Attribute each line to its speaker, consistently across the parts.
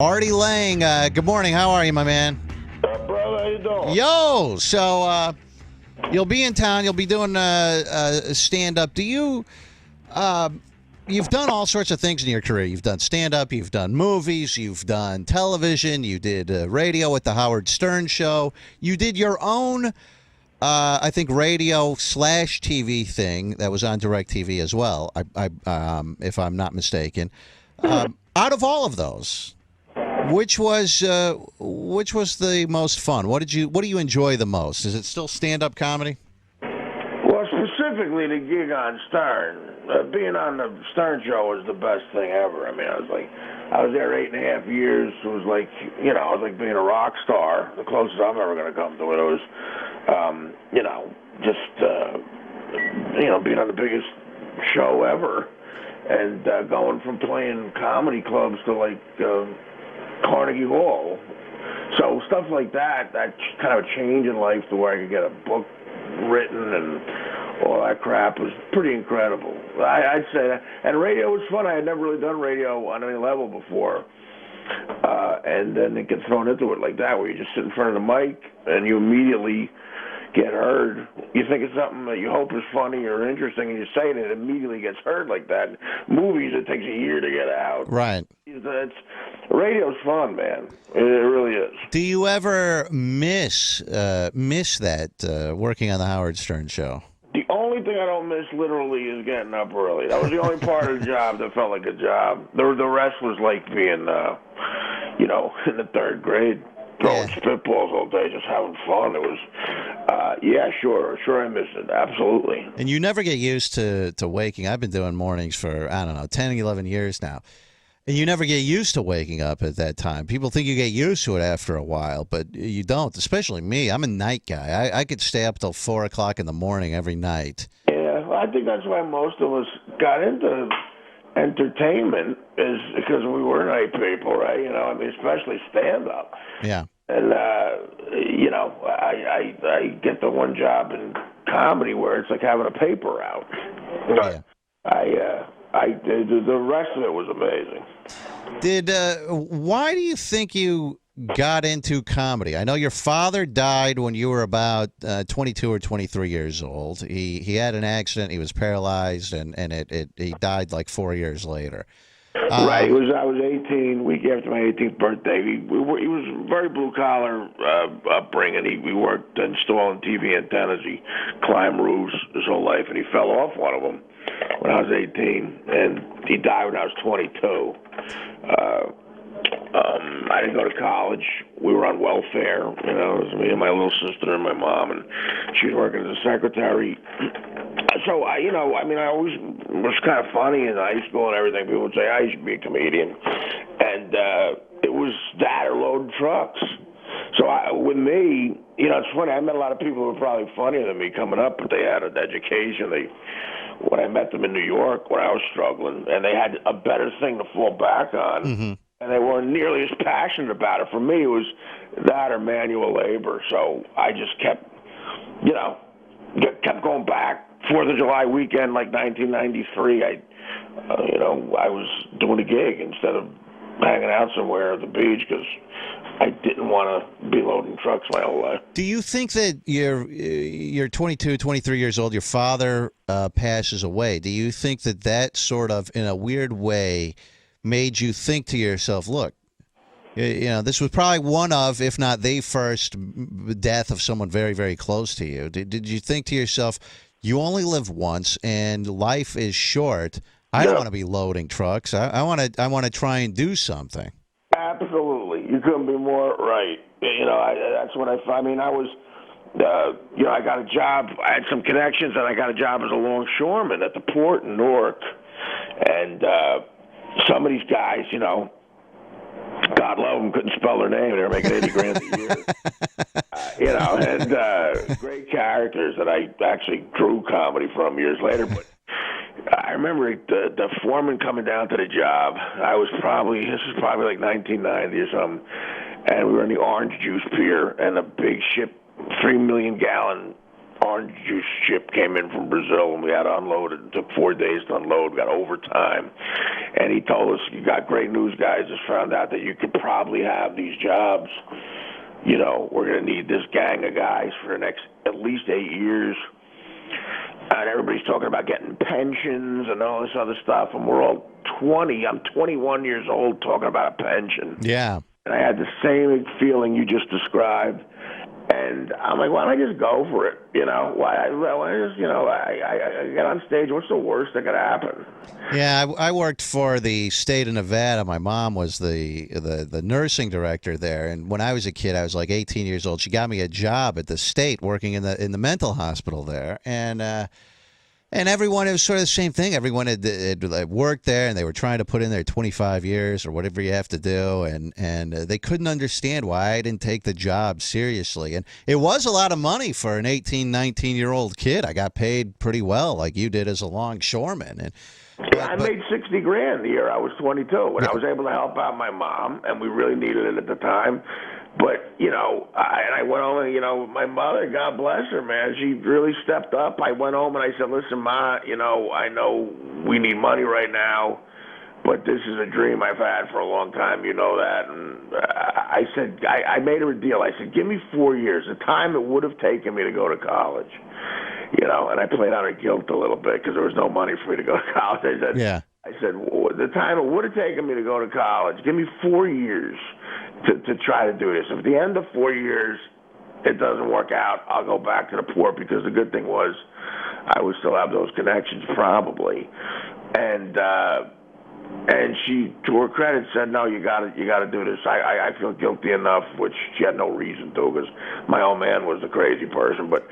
Speaker 1: Artie Lange, good morning. How are you, my man?
Speaker 2: Brother, how you doing?
Speaker 1: Yo, so you'll be in town. You'll be doing stand-up. You've done all sorts of things in your career. You've done stand-up. You've done movies. You've done television. You did radio at the Howard Stern Show. You did your own, I think, radio/TV thing that was on DirecTV as well, if I'm not mistaken. Out of all of those, which was the most fun? What do you enjoy the most? Is it still stand-up comedy?
Speaker 2: Well, specifically the gig on Stern. Being on the Stern Show was the best thing ever. I mean, I was there 8.5 years. It was like, it was like being a rock star. The closest I'm ever going to come to it. It was, being on the biggest show ever, and going from playing comedy clubs to like Carnegie Hall. So stuff like that kind of a change in life to where I could get a book written and all that crap was pretty incredible. I'd say that. And radio was fun. I had never really done radio on any level before. And then it gets thrown into it like that, where you just sit in front of the mic and you immediately get heard. You think it's something that you hope is funny or interesting, and you say it, and it immediately gets heard like that. Movies, it takes a year to get out.
Speaker 1: Right.
Speaker 2: Radio's fun, man. It really is.
Speaker 1: Do you ever miss that working on the Howard Stern Show?
Speaker 2: The only thing I don't miss, literally, is getting up early. That was the only part of the job that felt like a job. The rest was like being, in the third grade, throwing spitballs all day, just having fun. It was, sure I miss it, absolutely.
Speaker 1: And you never get used to waking. I've been doing mornings for, 10, 11 years now. And you never get used to waking up at that time. People think you get used to it after a while, but you don't, especially me. I'm a night guy. I could stay up till 4 o'clock in the morning every night.
Speaker 2: Yeah, well, I think that's why most of us got into entertainment, is because we were night people, right? Especially stand-up.
Speaker 1: Yeah.
Speaker 2: And, I get the one job in comedy where it's like having a paper out.
Speaker 1: Yeah.
Speaker 2: The rest of it was amazing.
Speaker 1: Why do you think you got into comedy? I know your father died when you were about 22 or 23 years old. He had an accident. He was paralyzed, and he died like 4 years later.
Speaker 2: Right. I was 18, week after my 18th birthday. He was very blue-collar upbringing. We worked installing TV antennas. He climbed roofs his whole life, and he fell off one of them when I was 18, and he died when I was 22. I didn't go to college. We were on welfare. It was me and my little sister and my mom, and she was working as a secretary. So I always was kind of funny in high school and everything. People would say I should be a comedian, and it was that or loading trucks. So with me, it's funny. I met a lot of people who were probably funnier than me coming up, but they had an education. When I met them in New York when I was struggling, and they had a better thing to fall back on, and they weren't nearly as passionate about it. For me, it was that or manual labor. So I just kept going back. 4th of July weekend, like 1993, I was doing a gig instead of hanging out somewhere at the beach because I didn't want to be loading trucks my whole life.
Speaker 1: Do you think that you're 22, 23 years old, your father passes away? Do you think that sort of, in a weird way, made you think to yourself, look, this was probably one of, if not the first death of someone very, very close to you. Did you think to yourself, you only live once and life is short. I don't want to be loading trucks. I want to try and do something.
Speaker 2: Absolutely. You couldn't be more right. That's what I was, I got a job. I had some connections, and I got a job as a longshoreman at the port in Newark. And some of these guys, God love them, couldn't spell their name. They were making $80,000 a year. And great characters that I actually drew comedy from years later. But I remember the foreman coming down to the job. This was probably like 1990 or something. And we were in the Orange Juice Pier, and a big ship, 3 million gallon orange juice ship came in from Brazil, and we had to unload it. It took 4 days to unload. We got overtime. And he told us, you got great news, guys. Just found out that you could probably have these jobs. You know, we're going to need this gang of guys for the next at least 8 years. And everybody's talking about getting pensions and all this other stuff. And we're all 20. I'm 21 years old talking about a pension.
Speaker 1: Yeah.
Speaker 2: And I had the same feeling you just described. And I'm like, why don't I just go for it? You know, why just, I get on stage. What's the worst that could happen?
Speaker 1: Yeah, I worked for the state of Nevada. My mom was the nursing director there, and when I was a kid, I was like 18 years old. She got me a job at the state, working in the mental hospital there, and everyone, it was sort of the same thing. Everyone had worked there, and they were trying to put in their 25 years or whatever you have to do, and they couldn't understand why I didn't take the job seriously. And it was a lot of money for an 18, 19-year-old kid. I got paid pretty well, like you did as a longshoreman. And
Speaker 2: I made $60,000 the year I was 22, and I was able to help out my mom, and we really needed it at the time. But, I went home and, my mother, God bless her, man, she really stepped up. I went home and I said, listen, Ma, I know we need money right now, but this is a dream I've had for a long time. You know that. And I said, I made her a deal. I said, give me 4 years, the time it would have taken me to go to college. And I played on her guilt a little bit because there was no money for me to go to college. I said, the time it would have taken me to go to college, give me 4 years to try to do this. If at the end of 4 years it doesn't work out, I'll go back to the port, because the good thing was I would still have those connections probably. And she, to her credit, said, no, you got to do this. I feel guilty enough, which she had no reason to, because my old man was a crazy person. But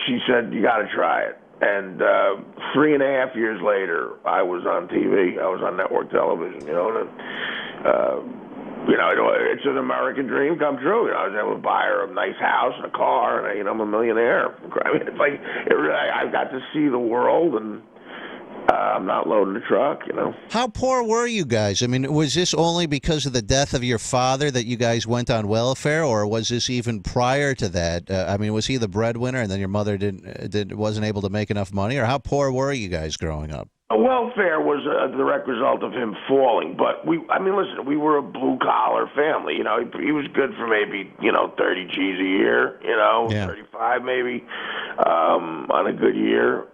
Speaker 2: she said, you got to try it. And 3.5 years later, I was on TV. I was on network television, it's an American dream come true. I was able to buy her a nice house and a car, and I'm a millionaire. I mean, it's like I got to see the world, and I'm not loading the truck.
Speaker 1: How poor were you guys? I mean, was this only because of the death of your father that you guys went on welfare, or was this even prior to that? I mean, was he the breadwinner, and then your mother wasn't able to make enough money, or how poor were you guys growing up?
Speaker 2: Welfare was a direct result of him falling, but listen, we were a blue-collar family. He was good for maybe, 30 G's a year, 35 maybe, on a good year,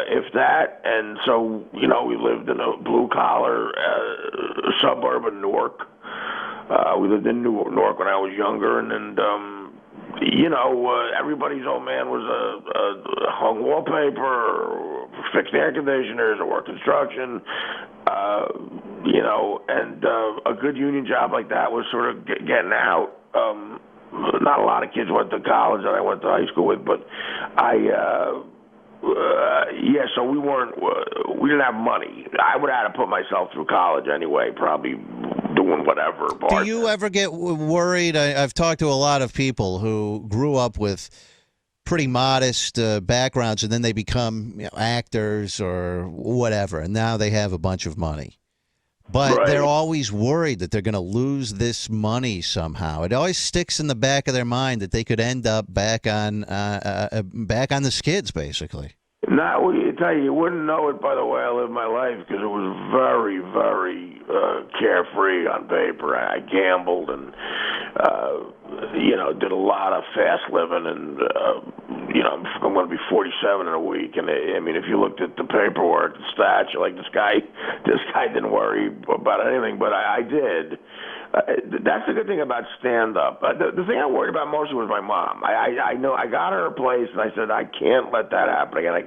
Speaker 2: if that. And so, we lived in a blue-collar suburb of Newark. We lived in Newark when I was younger, and everybody's old man was a hung wallpaper, or fixed air conditioners, or worked construction, and a good union job like that was sort of getting out. Not a lot of kids went to college that I went to high school with, but so we didn't have money. I would have had to put myself through college anyway, probably doing whatever.
Speaker 1: Do you ever get worried? I've talked to a lot of people who grew up with pretty modest backgrounds, and then they become actors or whatever, and now they have a bunch of money. But they're always worried that they're going to lose this money somehow. It always sticks in the back of their mind that they could end up back on the skids, basically.
Speaker 2: Now, you wouldn't know it by the way I lived my life, because it was very, very carefree on paper. I gambled and, did a lot of fast living, and, I'm going to be 47 in a week. And, if you looked at the paperwork, the stats, you're like, this guy didn't worry about anything, but I did. That's the good thing about stand-up. The thing I worried about mostly was my mom. I know I got her a place, and I said I can't let that happen again. I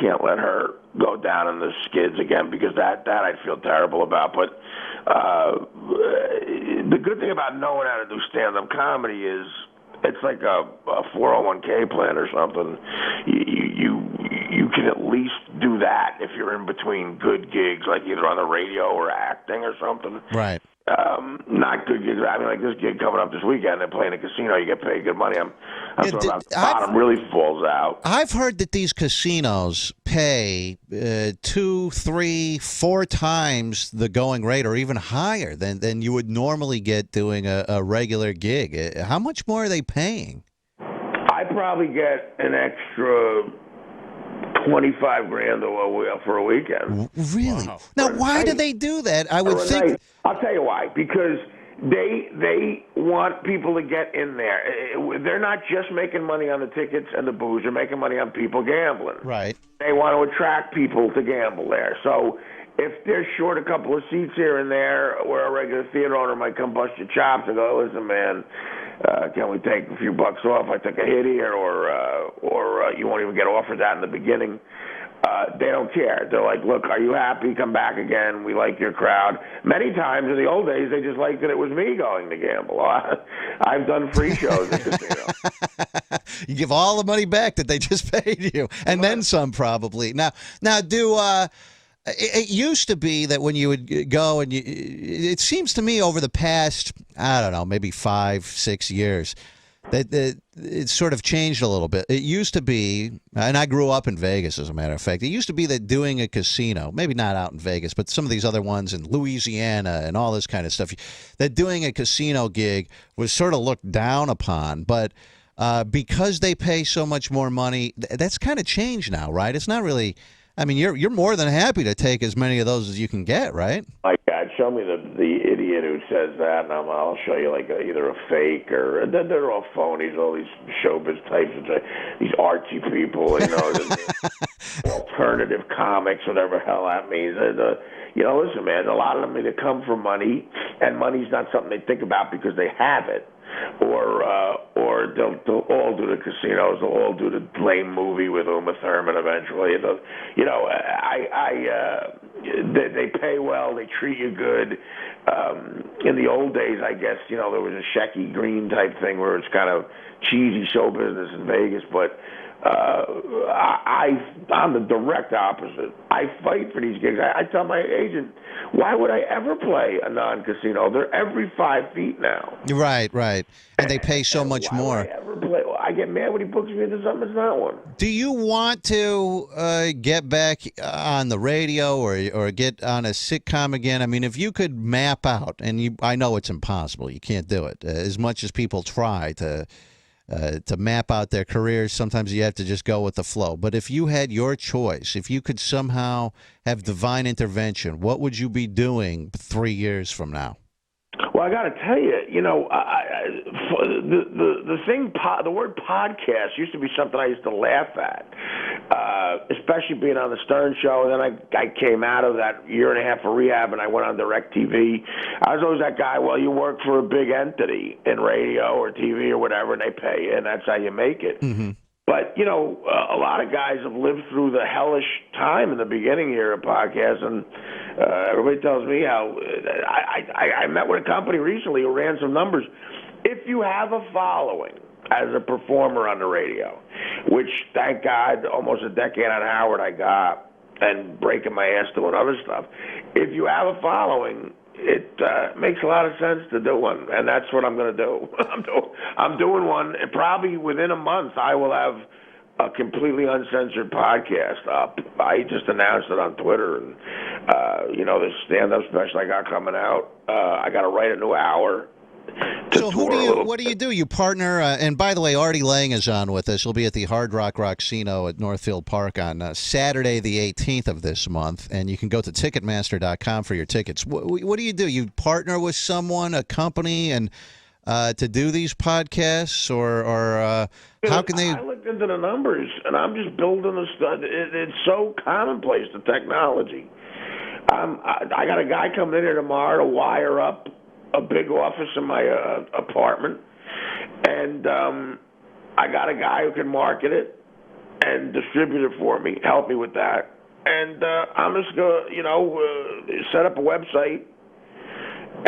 Speaker 2: can't let her go down in the skids again, because that I'd feel terrible about. But the good thing about knowing how to do stand-up comedy is it's like a 401k plan or something. You can at least do that if you're in between good gigs, like either on the radio or acting or something.
Speaker 1: Right.
Speaker 2: Not good gigs. Like this gig coming up this weekend, they're playing a casino. You get paid good money. I'm talking about the bottom really falls out.
Speaker 1: I've heard that these casinos pay 2, 3, 4 times the going rate, or even higher than you would normally get doing a regular gig. How much more are they paying?
Speaker 2: I probably get an extra 25 grand for a weekend.
Speaker 1: Really? Wow. Now, why do they do that? I would think.
Speaker 2: Night. I'll tell you why. Because they want people to get in there. They're not just making money on the tickets and the booze. They're making money on people gambling.
Speaker 1: Right.
Speaker 2: They want to attract people to gamble there. So if they're short a couple of seats here and there, where a regular theater owner might come bust your chops and go, listen, man, can we take a few bucks off? I took a hit here, or you won't even get offered that in the beginning. They don't care. They're like, look, are you happy? Come back again. We like your crowd. Many times in the old days, they just liked that it was me going to gamble. I've done free shows at casino.
Speaker 1: You give all the money back that they just paid you, and then some probably. Now, it used to be that when you would go and it seems to me over the past, I don't know, maybe 5-6 years, that it sort of changed a little bit. It used to be, and I grew up in Vegas, as a matter of fact, it used to be that doing a casino, maybe not out in Vegas, but some of these other ones in Louisiana and all this kind of stuff, that doing a casino gig was sort of looked down upon. But because they pay so much more money, that's kind of changed now, right? It's not really. I mean, you're more than happy to take as many of those as you can get, right?
Speaker 2: My God, show me the idiot who says that, and I'll show you like either a fake or they're all phonies. All these showbiz types, these artsy people, alternative comics, whatever the hell that means. Listen, man, a lot of them either come for money, and money's not something they think about because they have it. Or they'll all do the casinos. They'll all do the lame movie with Uma Thurman eventually. They pay well. They treat you good. In the old days, I guess, there was a Shecky Green type thing where it's kind of cheesy show business in Vegas, but I'm the direct opposite. I fight for these gigs. I tell my agent, why would I ever play a non-casino? They're every 5 feet now.
Speaker 1: Right. And they pay so much more.
Speaker 2: Would I ever play? I get mad when he books me into something that's not one.
Speaker 1: Do you want to get back on the radio or get on a sitcom again? I mean, if you could map out, and I know it's impossible. You can't do it. As much as people try to map out their careers, sometimes you have to just go with the flow. But if you had your choice, if you could somehow have divine intervention, what would you be doing 3 years from now?
Speaker 2: Well, I got to tell you, the word podcast used to be something I used to laugh at, especially being on the Stern Show. And then I came out of that year and a half of rehab, and I went on DirecTV. I was always that guy, well, you work for a big entity in radio or TV or whatever, and they pay you, and that's how you make it. Mm-hmm. But, a lot of guys have lived through the hellish time in the beginning here of podcasts, and everybody tells me how I met with a company recently who ran some numbers. If you have a following as a performer on the radio, which, thank God, almost a decade on Howard I got, and breaking my ass doing other stuff, if you have a following, it makes a lot of sense to do one, and that's what I'm going to do. I'm doing one, and probably within a month I will have a completely uncensored podcast up. I just announced it on Twitter, and the stand-up special I got coming out. I got to write a new hour.
Speaker 1: So what do you do? You partner, and by the way, Artie Lange is on with us. He'll be at the Hard Rock Rocksino at Northfield Park on Saturday the 18th of this month, and you can go to Ticketmaster.com for your tickets. What do? You partner with someone, a company, and to do these podcasts, or how can they?
Speaker 2: I looked into the numbers, and I'm just building the stuff. It's so commonplace, the technology. I got a guy coming in here tomorrow to wire up a big office in my apartment, and I got a guy who can market it and distribute it for me, help me with that, and I'm just going to set up a website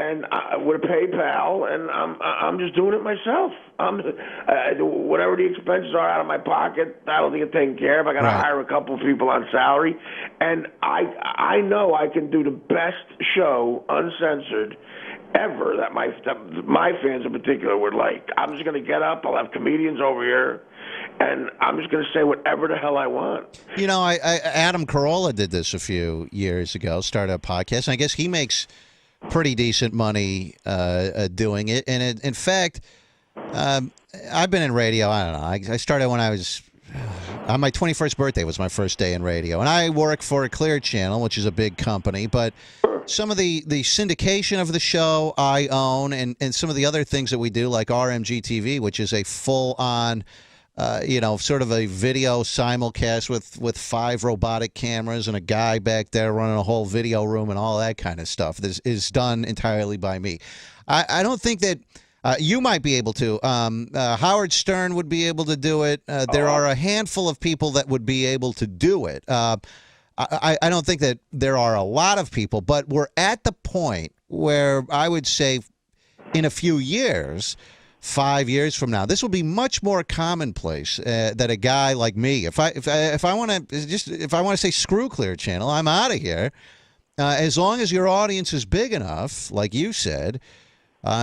Speaker 2: and with a PayPal, and I'm just doing it myself. Whatever the expenses are out of my pocket, that'll get taken care of. I got to hire a couple of people on salary, and I know I can do the best show uncensored ever that my fans in particular would like. I'm just going to get up. I'll have comedians over here, and I'm just going to say whatever the hell I want.
Speaker 1: Adam Carolla did this a few years ago, started a podcast, and I guess he makes pretty decent money doing it. And in fact, Um, I've been in radio. I don't know. I started when I was on my 21st birthday was my first day in radio, and I work for a Clear Channel, which is a big company. But some of the syndication of the show I own, and some of the other things that we do, like RMG TV, which is a full on. Sort of a video simulcast with 5 robotic cameras and a guy back there running a whole video room and all that kind of stuff. This is done entirely by me. I don't think that you might be able to. Howard Stern would be able to do it. There are a handful of people that would be able to do it. I don't think that there are a lot of people, but we're at the point where I would say in a few years, 5 years from now, this will be much more commonplace that a guy like me, if I want to say screw Clear Channel, I'm out of here. As long as your audience is big enough, like you said,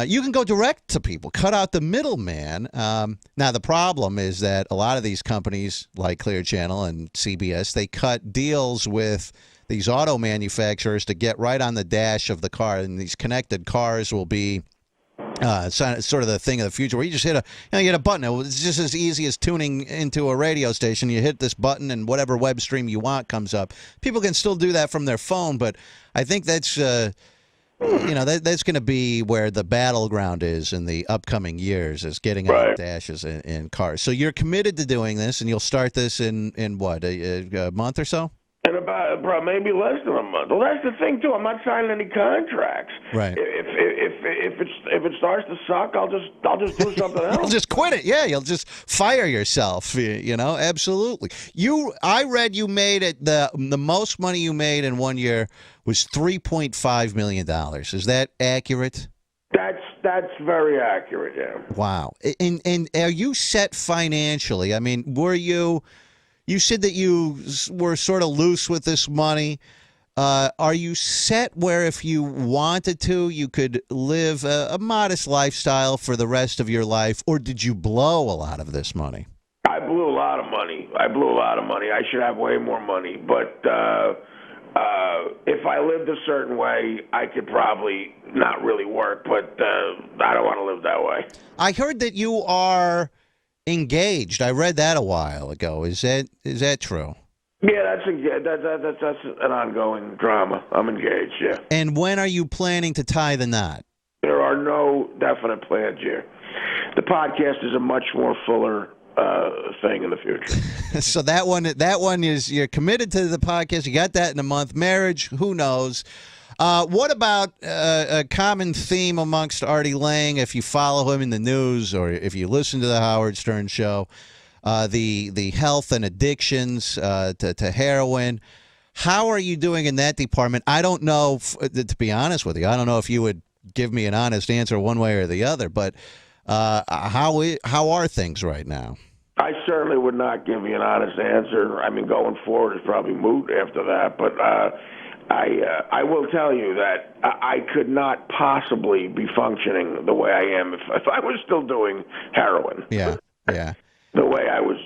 Speaker 1: you can go direct to people, cut out the middleman. Now the problem is that a lot of these companies, like Clear Channel and CBS, they cut deals with these auto manufacturers to get right on the dash of the car, and these connected cars will be. Sort of the thing of the future where you just hit you hit a button. It's just as easy as tuning into a radio station. You hit this button and whatever web stream you want comes up. People can still do that from their phone, but I think that's that's going to be where the battleground is in the upcoming years, is getting on dashes in cars. So you're committed to doing this, and you'll start this in what, a month or so?
Speaker 2: In about maybe less than a month. Well, that's the thing too. I'm not signing any contracts.
Speaker 1: Right.
Speaker 2: If it starts to suck, I'll just do something else.
Speaker 1: You'll just quit it. Yeah, you'll just fire yourself. Absolutely. I read you made it the most money you made in 1 year was $3.5 million. Is that accurate?
Speaker 2: That's very accurate. Yeah.
Speaker 1: Wow. And are you set financially? I mean, were you? You said that you were sort of loose with this money. Are you set where if you wanted to, you could live a modest lifestyle for the rest of your life, or did you blow a lot of this money?
Speaker 2: I blew a lot of money. I should have way more money, but if I lived a certain way, I could probably not really work, but I don't want to live that way.
Speaker 1: I heard that you are engaged. I read that a while ago. Is that true?
Speaker 2: Yeah, that's an ongoing drama. I'm engaged. Yeah.
Speaker 1: And when are you planning to tie the knot?
Speaker 2: There are no definite plans here. The podcast is a much more fuller thing in the future.
Speaker 1: So that one is, you're committed to the podcast. You got that in a month. Marriage, who knows? What about a common theme amongst Artie Lange, if you follow him in the news or if you listen to the Howard Stern show, the health and addictions to heroin? How are you doing in that department? I don't know, to be honest with you. I don't know if you would give me an honest answer one way or the other, but how are things right now?
Speaker 2: I certainly would not give you an honest answer. I mean, going forward is probably moot after that, but I will tell you that I could not possibly be functioning the way I am if I was still doing heroin.
Speaker 1: Yeah.
Speaker 2: The way I was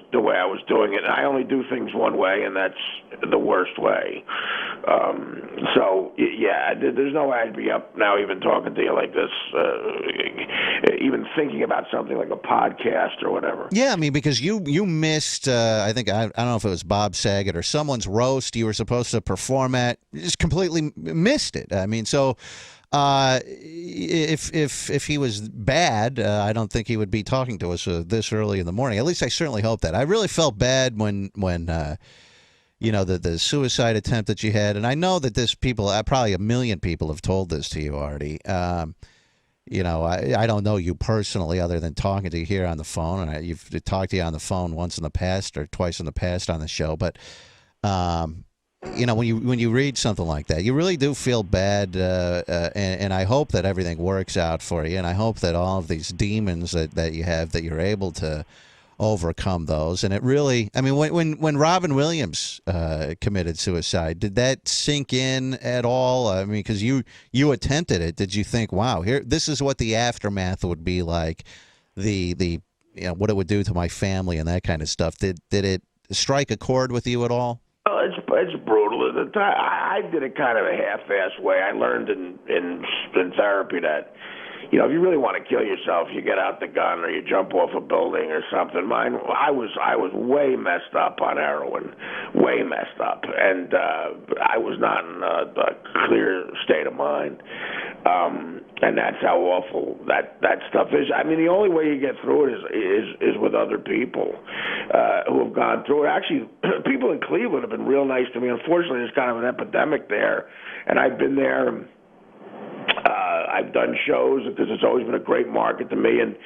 Speaker 2: doing it. I only do things one way, and that's the worst way. So yeah, there's no way I'd be up now even talking to you like this, even thinking about something like a podcast or whatever.
Speaker 1: Yeah, I mean, because you missed, I don't know if it was Bob Saget or someone's roast you were supposed to perform at. You just completely missed it. I mean, so if he was bad, I don't think he would be talking to us this early in the morning. At least I certainly hope that. I really felt bad when the suicide attempt that you had, and I know that probably 1 million people have told this to you, Artie. I don't know you personally other than talking to you here on the phone, and you've talked to you on the phone once in the past or twice in the past on the show, but when you read something like that, you really do feel bad, and I hope that everything works out for you, and I hope that all of these demons that you have, that you're able to overcome those. And it really, I mean, when Robin Williams committed suicide, did that sink in at all? I mean, because you attempted it, did you think, wow, this is what the aftermath would be like, the what it would do to my family and that kind of stuff? Did it strike a chord with you at all?
Speaker 2: Oh, it's brutal. At the time, I did it kind of a half-assed way. I learned in therapy that if you really want to kill yourself, you get out the gun or you jump off a building or something. I was way messed up on heroin, way messed up, and I was not in a clear state of mind. And that's how awful that stuff is. I mean, the only way you get through it is with other people who have gone through it. Actually, people in Cleveland have been real nice to me. Unfortunately, there's kind of an epidemic there, and I've been there. I've done shows because it's always been a great market to me, and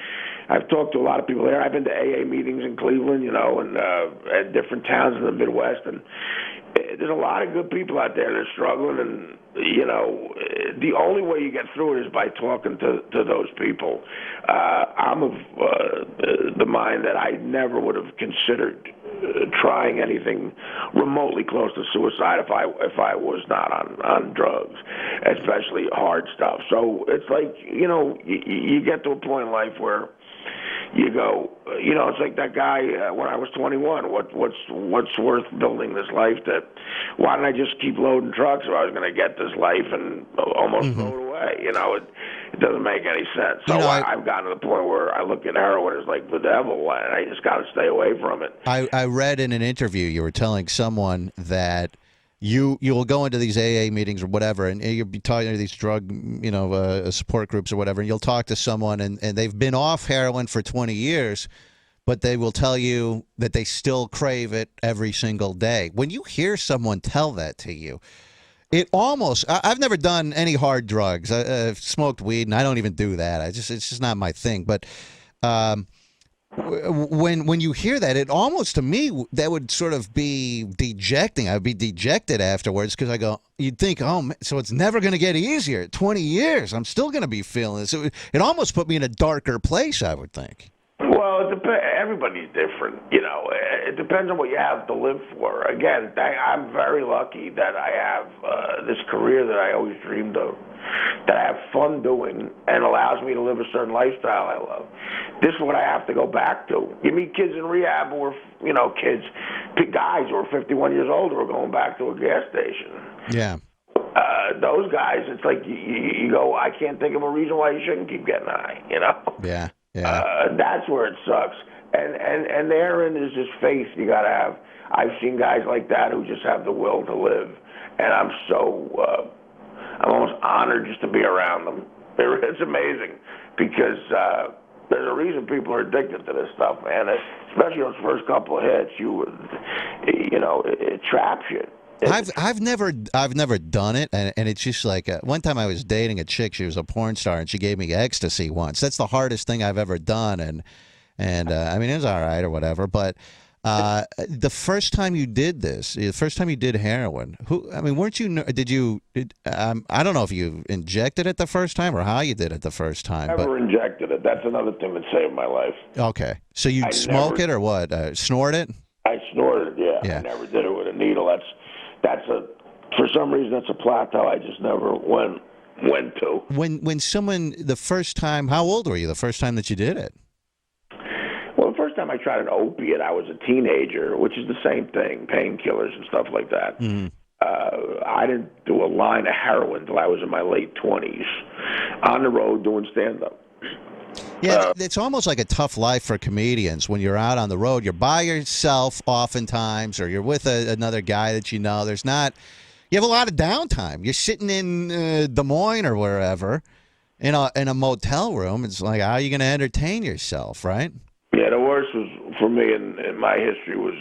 Speaker 2: I've talked to a lot of people there. I've been to AA meetings in Cleveland, and at different towns in the Midwest, and there's a lot of good people out there that are struggling, and the only way you get through it is by talking to those people. I'm of the mind that I never would have considered trying anything remotely close to suicide if I was not on drugs, especially hard stuff. So it's like you get to a point in life where you go, it's like that guy when I was 21. What's worth building this life? Why didn't I just keep loading trucks if I was going to get this life and almost throw it away? It doesn't make any sense. So I've gotten to the point where I look at heroin as like the devil, and I just got to stay away from it.
Speaker 1: I read in an interview you were telling someone that you will go into these AA meetings or whatever, and you'll be talking to these drug, support groups or whatever, and you'll talk to someone, and they've been off heroin for 20 years, but they will tell you that they still crave it every single day. When you hear someone tell that to you, it almost, I've never done any hard drugs. I've smoked weed, and I don't even do that. It's just not my thing. But when you hear that, it almost, to me, that would sort of be dejecting. I would be dejected afterwards because you'd think, so it's never going to get easier. 20 years, I'm still going to be feeling this. It almost put me in a darker place, I would think.
Speaker 2: Well, everybody's different. It depends on what you have to live for. Again, I'm very lucky that I have this career that I always dreamed of, that I have fun doing, and allows me to live a certain lifestyle I love. This is what I have to go back to. You meet kids in rehab who are, guys who are 51 years old who are going back to a gas station.
Speaker 1: Yeah.
Speaker 2: Those guys, it's like you go, I can't think of a reason why you shouldn't keep getting high,
Speaker 1: Yeah. Yeah.
Speaker 2: That's where it sucks. And therein is just faith you got to have. I've seen guys like that who just have the will to live, and I'm almost honored just to be around them. It's amazing because there's a reason people are addicted to this stuff, man. Especially those first couple of hits, it traps you.
Speaker 1: I've never done it, and it's just like one time I was dating a chick. She was a porn star, and she gave me ecstasy once. That's the hardest thing I've ever done, and I mean, it was all right or whatever. But the first time you did this, the first time you did heroin, weren't you? I don't know if you injected it the first time or how you did it the first time.
Speaker 2: Never injected it. That's another thing that saved my life.
Speaker 1: Okay, so you smoke it or what? Snort it?
Speaker 2: I snorted it. Yeah. I never did it with a needle. For some reason, that's a plateau I just never went to.
Speaker 1: When someone, the first time, how old were you the first time that you did it?
Speaker 2: Well, the first time I tried an opiate, I was a teenager, which is the same thing, painkillers and stuff like that.
Speaker 1: Mm-hmm.
Speaker 2: I didn't do a line of heroin until I was in my late 20s, on the road doing stand-up.
Speaker 1: Yeah, it's almost like a tough life for comedians when you're out on the road. You're by yourself oftentimes, or you're with another guy that you know. You have a lot of downtime. You're sitting in Des Moines or wherever in a motel room. It's like, how are you going to entertain yourself, right?
Speaker 2: Yeah, the worst was for me in my history was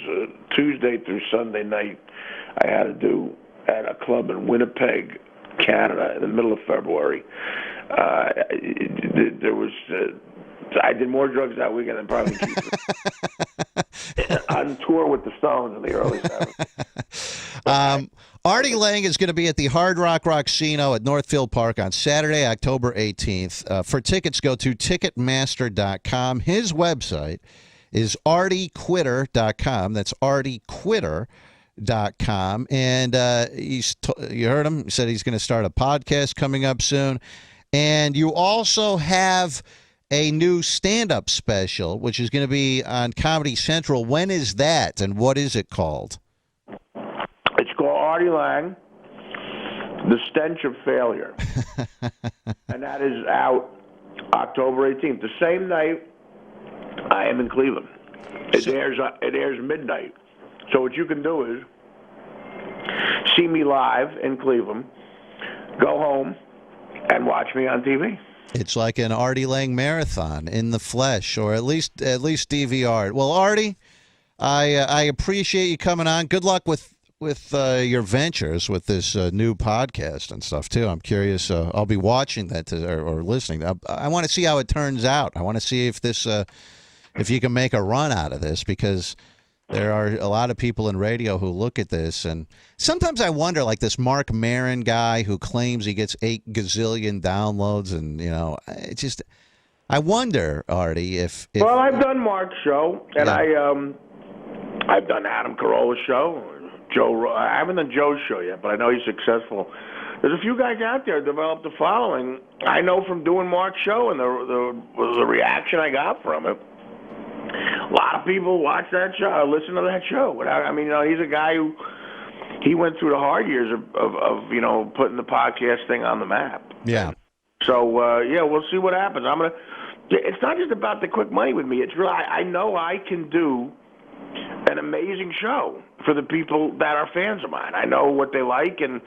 Speaker 2: Tuesday through Sunday night. I had to do at a club in Winnipeg, Canada, in the middle of February. There was. I did more drugs that weekend than probably on tour with the Stones in the early 70s.
Speaker 1: Artie Lange is going to be at the Hard Rock Rocksino at Northfield Park on Saturday, October 18th. For tickets, go to Ticketmaster.com. His website is artiequitter.com. That's artiequitter.com. And you heard him. He said he's going to start a podcast coming up soon. And you also have a new stand-up special, which is going to be on Comedy Central. When is that, and what is it called?
Speaker 2: It's called Artie Lange, The Stench of Failure. And that is out October 18th, the same night I am in Cleveland. It airs midnight. So what you can do is see me live in Cleveland, go home, and watch me on TV.
Speaker 1: It's like an Artie Lange marathon in the flesh, or at least DVR. Well, Artie, I appreciate you coming on. Good luck with your ventures with this new podcast and stuff too. I'm curious. I'll be watching that or listening. I want to see how it turns out. I want to see if this if you can make a run out of this, because there are a lot of people in radio who look at this, and sometimes I wonder, like this Mark Maron guy who claims he gets 8 gazillion downloads, and I wonder, Artie, if
Speaker 2: well, I've done Mark's show, and
Speaker 1: yeah.
Speaker 2: I've done Adam Carolla's show, Joe. I haven't done Joe's show yet, but I know he's successful. There's a few guys out there developed a following. I know from doing Mark's show and the reaction I got from it. A lot of people watch that show, listen to that show. I mean, he's a guy who he went through the hard years of putting the podcast thing on the map.
Speaker 1: Yeah.
Speaker 2: So we'll see what happens. It's not just about the quick money with me. It's really I know I can do an amazing show for the people that are fans of mine. I know what they like, and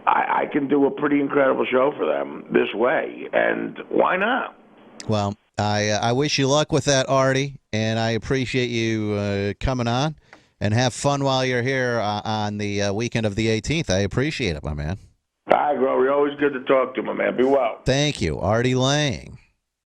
Speaker 2: I can do a pretty incredible show for them this way. And why not?
Speaker 1: Well, I wish you luck with that, Artie, and I appreciate you coming on, and have fun while you're here on the weekend of the 18th. I appreciate it, my man.
Speaker 2: All right, Grover. Always good to talk to you, my man. Be well.
Speaker 1: Thank you, Artie Lange.